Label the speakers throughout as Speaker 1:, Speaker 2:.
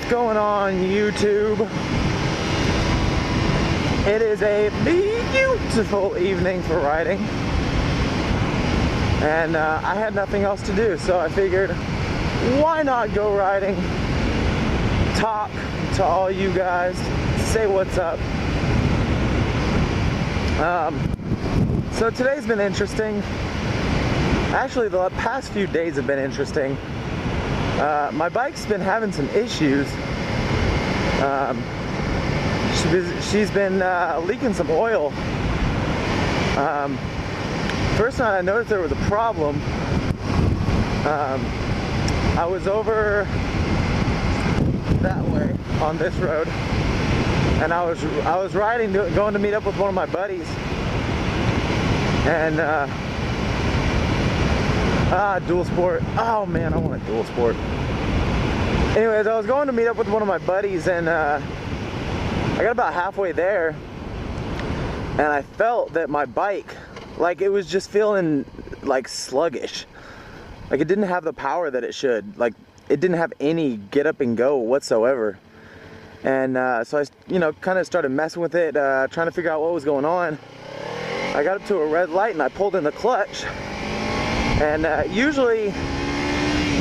Speaker 1: going on, YouTube? It is a beautiful evening for riding, and I had nothing else to do, so I figured, why not go riding, talk to all you guys, say what's up. So today's been interesting. Actually, the past few days have been interesting. My bike's been having some issues. She's been leaking some oil. First night I noticed there was a problem. I was over that way on this road, and I was riding, going to meet up with one of my buddies, and dual sport. Oh man, I want a dual sport. Anyways, I was going to meet up with one of my buddies, and I got about halfway there, and I felt that my bike, like, it was just feeling like sluggish. Like, it didn't have the power that it should. Like, it didn't have any get up and go whatsoever. And so I, kind of started messing with it, trying to figure out what was going on. I got up to a red light and I pulled in the clutch. And usually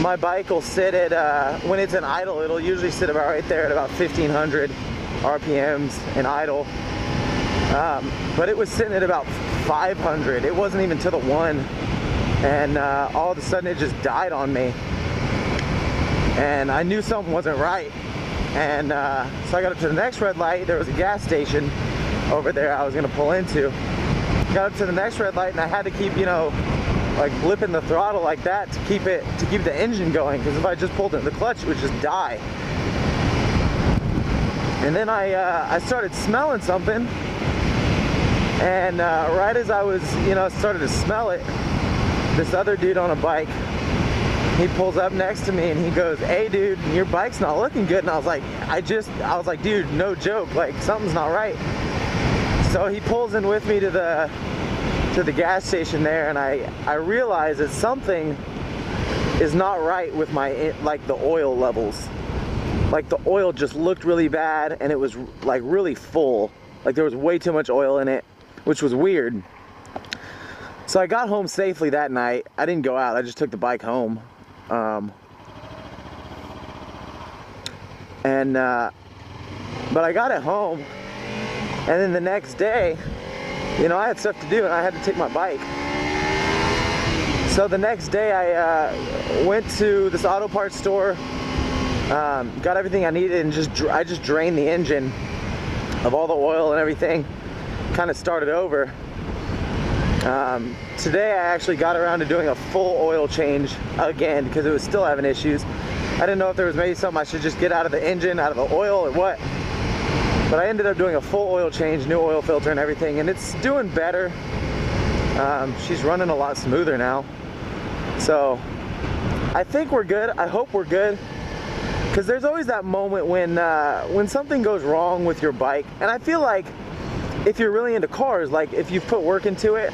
Speaker 1: my bike will sit at, when it's in idle, it'll usually sit about right there at about 1500 RPMs in idle. But it was sitting at about 500. It wasn't even to the one. And all of a sudden it just died on me. And I knew something wasn't right. And so I got up to the next red light. There was a gas station over there I was gonna pull into. Got up to the next red light and I had to keep, like blipping the throttle like that to keep the engine going, because if I just pulled in the clutch, it would just die. And then I started smelling something, and right as I was, started to smell it, this other dude on a bike, he pulls up next to me and he goes, "Hey dude, your bike's not looking good." And I was like, dude, no joke, like something's not right. So he pulls in with me to the gas station there, and I realized that something is not right with my, like, the oil levels. Like, the oil just looked really bad, and it was like really full. Like, there was way too much oil in it, which was weird. So I got home safely that night. I didn't go out, I just took the bike home. But I got it home, and then the next day, I had stuff to do and I had to take my bike. So the next day I went to this auto parts store, got everything I needed, and I just drained the engine of all the oil and everything, kind of started over. Today I actually got around to doing a full oil change again, because it was still having issues. I didn't know if there was maybe something I should just get out of the engine, out of the oil, or what. But I ended up doing a full oil change, new oil filter and everything, and it's doing better. She's running a lot smoother now. So I think we're good. I hope we're good. Because there's always that moment when something goes wrong with your bike. And I feel like if you're really into cars, like if you've put work into it,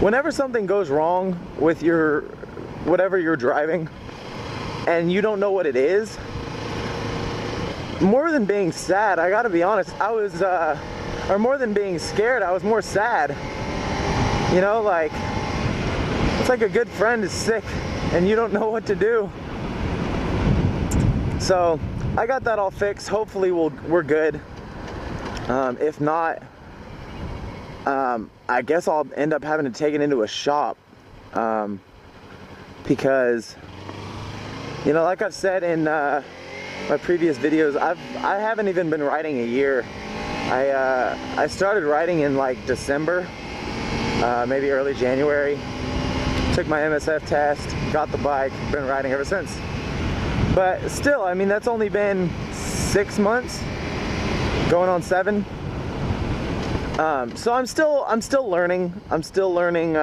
Speaker 1: whenever something goes wrong with whatever you're driving and you don't know what it is, more than being sad, I gotta be honest, I was, or more than being scared, I was more sad. Like, it's like a good friend is sick and you don't know what to do. So I got that all fixed. Hopefully we're good. If not, I guess I'll end up having to take it into a shop, because, like I've said in my previous videos, I haven't even been riding a year. I started riding in like December, maybe early January. Took my MSF test, got the bike, been riding ever since. But still, I mean, that's only been 6 months, going on 7. So I'm still learning. I'm still learning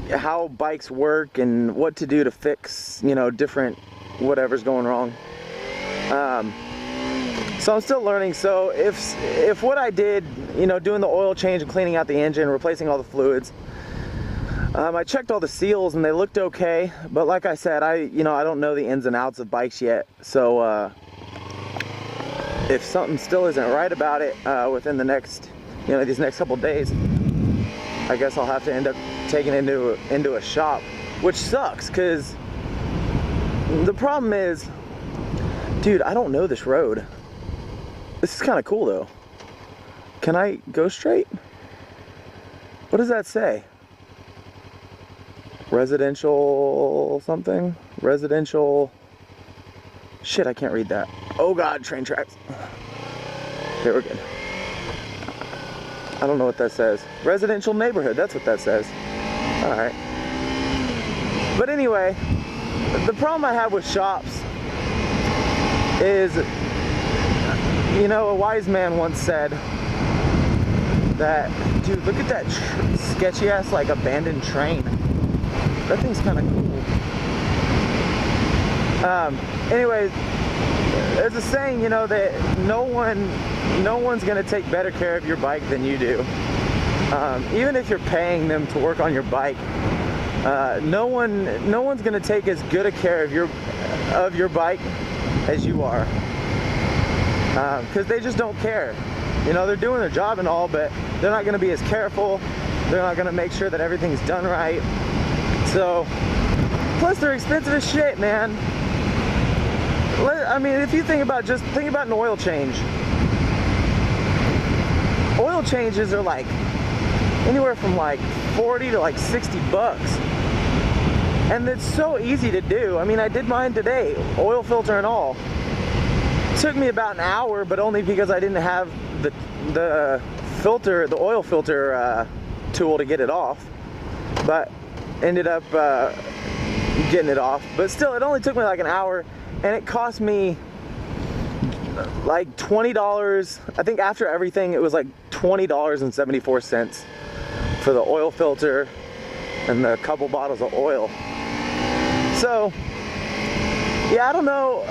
Speaker 1: how bikes work and what to do to fix, different whatever's going wrong. So I'm still learning. So if what I did, doing the oil change and cleaning out the engine, replacing all the fluids, I checked all the seals and they looked okay, but like I said, I don't know the ins and outs of bikes yet, so if something still isn't right about it within the next, these next couple days, I guess I'll have to end up taking it into a shop, which sucks, because the problem is, dude, I don't know this road. This is kind of cool though. Can I go straight? What does that say? Residential something? Residential... Shit, I can't read that. Oh god, train tracks. Okay, we're good. I don't know what that says. Residential neighborhood, that's what that says. Alright. But anyway, the problem I have with shops is, a wise man once said that, dude, look at that sketchy ass, like, abandoned train. That thing's kind of cool. Anyways, there's a saying, that no one's gonna take better care of your bike than you do. Even if you're paying them to work on your bike, no one's gonna take as good a care of your bike as you are, because they just don't care. They're doing their job and all, but they're not gonna be as careful. They're not gonna make sure that everything's done right. So, plus they're expensive as shit, man. I mean, if you think about an oil change. Oil changes are like anywhere from like 40 to like 60 bucks. And it's so easy to do. I mean, I did mine today, oil filter and all. It took me about an hour, but only because I didn't have the oil filter tool to get it off. But ended up getting it off. But still, it only took me like an hour. And it cost me like $20. I think after everything, it was like $20.74 for the oil filter and the couple bottles of oil. So, yeah, I don't know.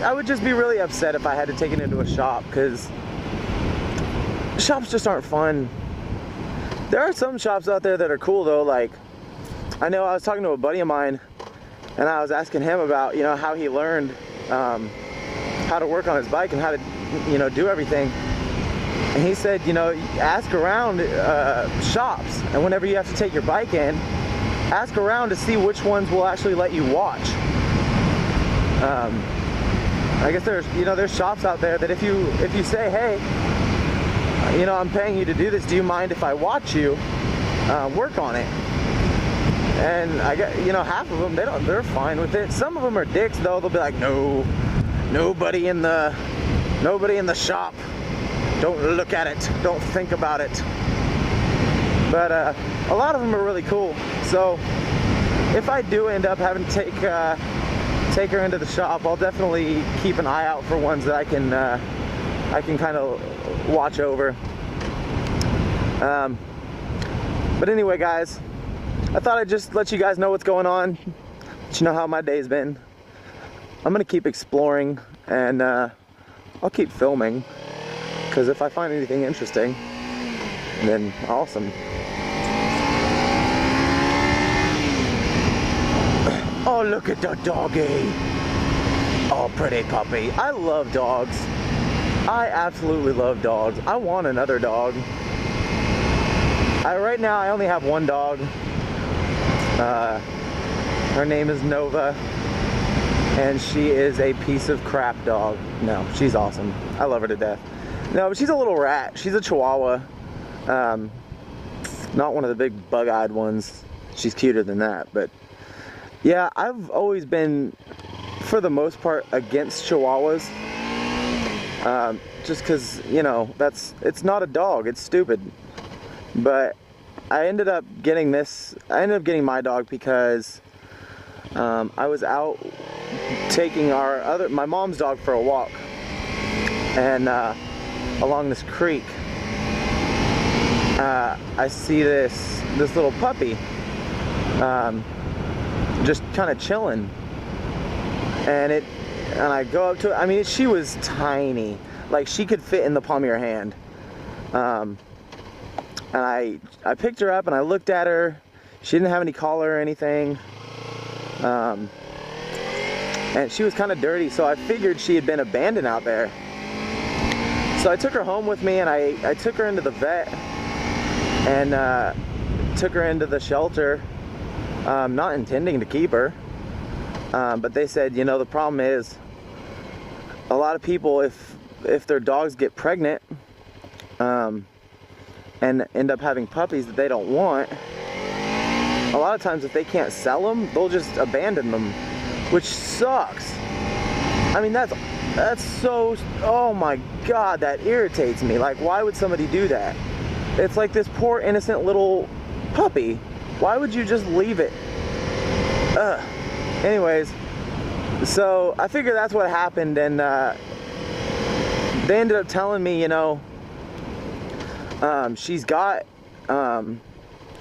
Speaker 1: I would just be really upset if I had to take it into a shop, because shops just aren't fun. There are some shops out there that are cool though. Like, I know I was talking to a buddy of mine, and I was asking him about, how he learned how to work on his bike and how to, do everything. And he said, ask around shops, and whenever you have to take your bike in, ask around to see which ones will actually let you watch. I guess there's shops out there that if you say, hey, I'm paying you to do this, do you mind if I watch you work on it? And I get, half of them, they're fine with it. Some of them are dicks though. They'll be like, no, nobody in the shop. Don't look at it. Don't think about it. But a lot of them are really cool. So if I do end up having to take her into the shop, I'll definitely keep an eye out for ones that I can kind of watch over. But anyway, guys, I thought I'd just let you guys know what's going on, let you know how my day's been. I'm gonna keep exploring, and I'll keep filming, because if I find anything interesting, then awesome. Oh, look at the doggy. Oh, pretty puppy. I love dogs. I absolutely love dogs. I want another dog. Right now I only have one dog. Her name is Nova, and she is a piece of crap dog. No, she's awesome. I love her to death. No, but she's a little rat. She's a Chihuahua. Not one of the big bug-eyed ones. She's cuter than that, but yeah, I've always been, for the most part, against Chihuahuas. Just because, it's not a dog. It's stupid. But I ended up getting getting my dog because I was out taking my mom's dog for a walk, and along this creek, I see this little puppy just kind of chilling, and I go up to it. I mean, she was tiny, like she could fit in the palm of your hand. And I picked her up and I looked at her. She didn't have any collar or anything. And she was kind of dirty, so I figured she had been abandoned out there. So I took her home with me, and I took her into the vet and took her into the shelter, not intending to keep her. But they said, you know, the problem is a lot of people, if their dogs get pregnant and end up having puppies that they don't want, a lot of times if they can't sell them, they'll just abandon them, which sucks. I mean, that's so, oh my God, that irritates me. Like, why would somebody do that? It's like this poor innocent little puppy. Why would you just leave it? Ugh. Anyways, so I figured that's what happened, and they ended up telling me, you know, she's got,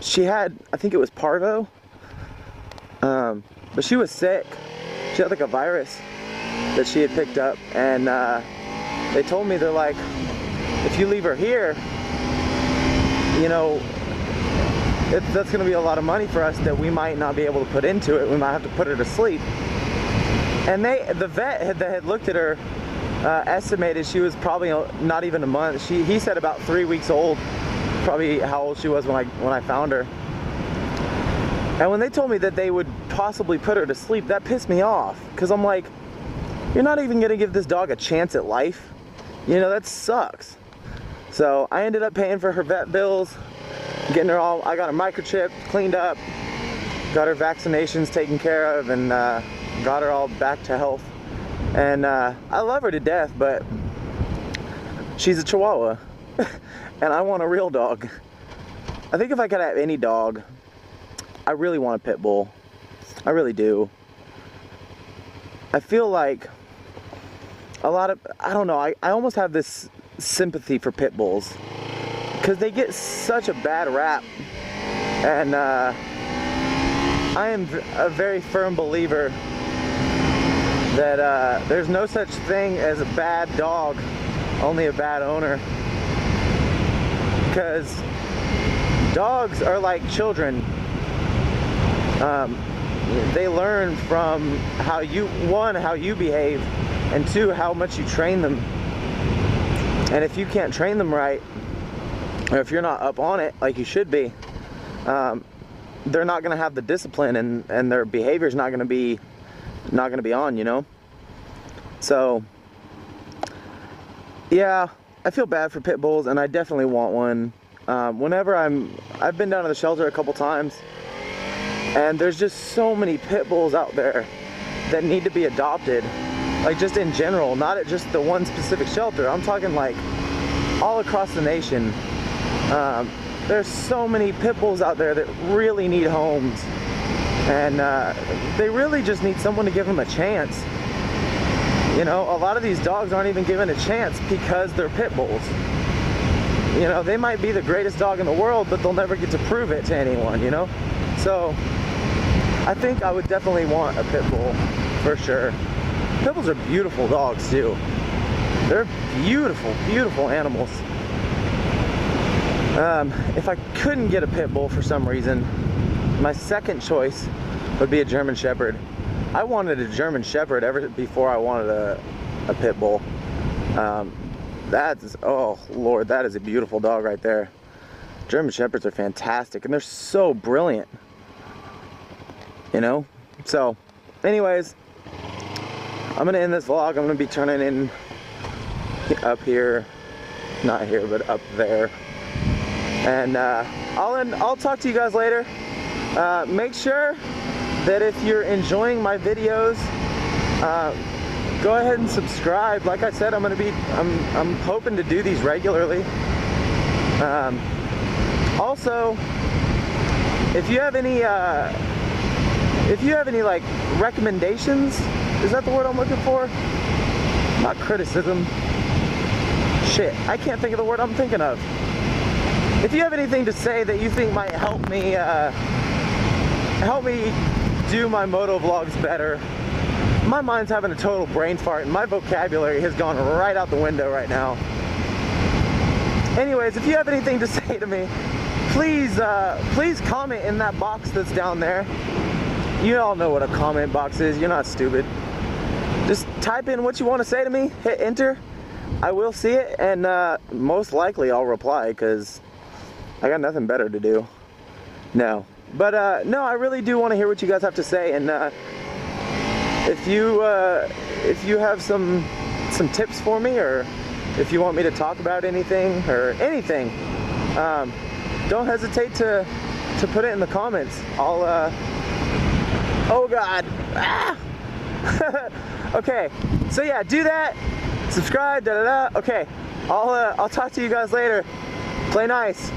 Speaker 1: she had, I think it was parvo, but she was sick. She had like a virus that she had picked up, and they told me, they're like, if you leave her here, you know, that's going to be a lot of money for us that we might not be able to put into it. We might have to put her to sleep. And the vet that had looked at her estimated she was probably not even a month. He said about 3 weeks old, probably how old she was when I found her. And when they told me that they would possibly put her to sleep, that pissed me off, because I'm like, you're not even going to give this dog a chance at life. You know, that sucks. So I ended up paying for her vet bills, getting her all, I got her microchipped, cleaned up, got her vaccinations taken care of, and got her all back to health. And I love her to death, but she's a Chihuahua, and I want a real dog. I think if I could have any dog, I really want a pit bull. I really do. I feel like a lot of, I don't know, I almost have this sympathy for pit bulls, because they get such a bad rap. And I am a very firm believer that there's no such thing as a bad dog, only a bad owner. Because dogs are like children. They learn from how you behave, and two, how much you train them. And if you can't train them right, or if you're not up on it like you should be, they're not going to have the discipline, and their behavior's not going to be on, you know. So yeah, I feel bad for pit bulls, and I definitely want one. Whenever I've been down to the shelter a couple times, and there's just so many pit bulls out there that need to be adopted, like just in general, not at just the one specific shelter. I'm talking like all across the nation. There's so many pit bulls out there that really need homes, and they really just need someone to give them a chance. You know, a lot of these dogs aren't even given a chance because they're pit bulls. You know, they might be the greatest dog in the world, but they'll never get to prove it to anyone, you know? So I think I would definitely want a pit bull, for sure. Pit bulls are beautiful dogs too. They're beautiful, beautiful animals. If I couldn't get a pit bull for some reason, my second choice would be a German Shepherd. I wanted a German Shepherd ever before I wanted a pit bull. That's, oh Lord, that is a beautiful dog right there. German Shepherds are fantastic, and they're so brilliant, you know? So anyways, I'm gonna end this vlog. I'm gonna be turning in up here, not here, but up there. And I'll talk to you guys later. Make sure that if you're enjoying my videos, go ahead and subscribe. Like I said, I'm hoping to do these regularly. Also, if you have any like recommendations, is that the word I'm looking for? Not criticism. Shit, I can't think of the word I'm thinking of. If you have anything to say that you think might help me do my motovlogs better. My mind's having a total brain fart, and my vocabulary has gone right out the window right now. Anyways, if you have anything to say to me, please comment in that box that's down there. You all know what a comment box is. You're not stupid. Just type in what you want to say to me, hit enter. I will see it, and most likely I'll reply because I got nothing better to do. No. But no, I really do want to hear what you guys have to say, and if you have some tips for me, or if you want me to talk about anything or anything, don't hesitate to put it in the comments. I'll oh God. Ah! Okay, so yeah, do that. Subscribe. Okay, I'll talk to you guys later. Play nice.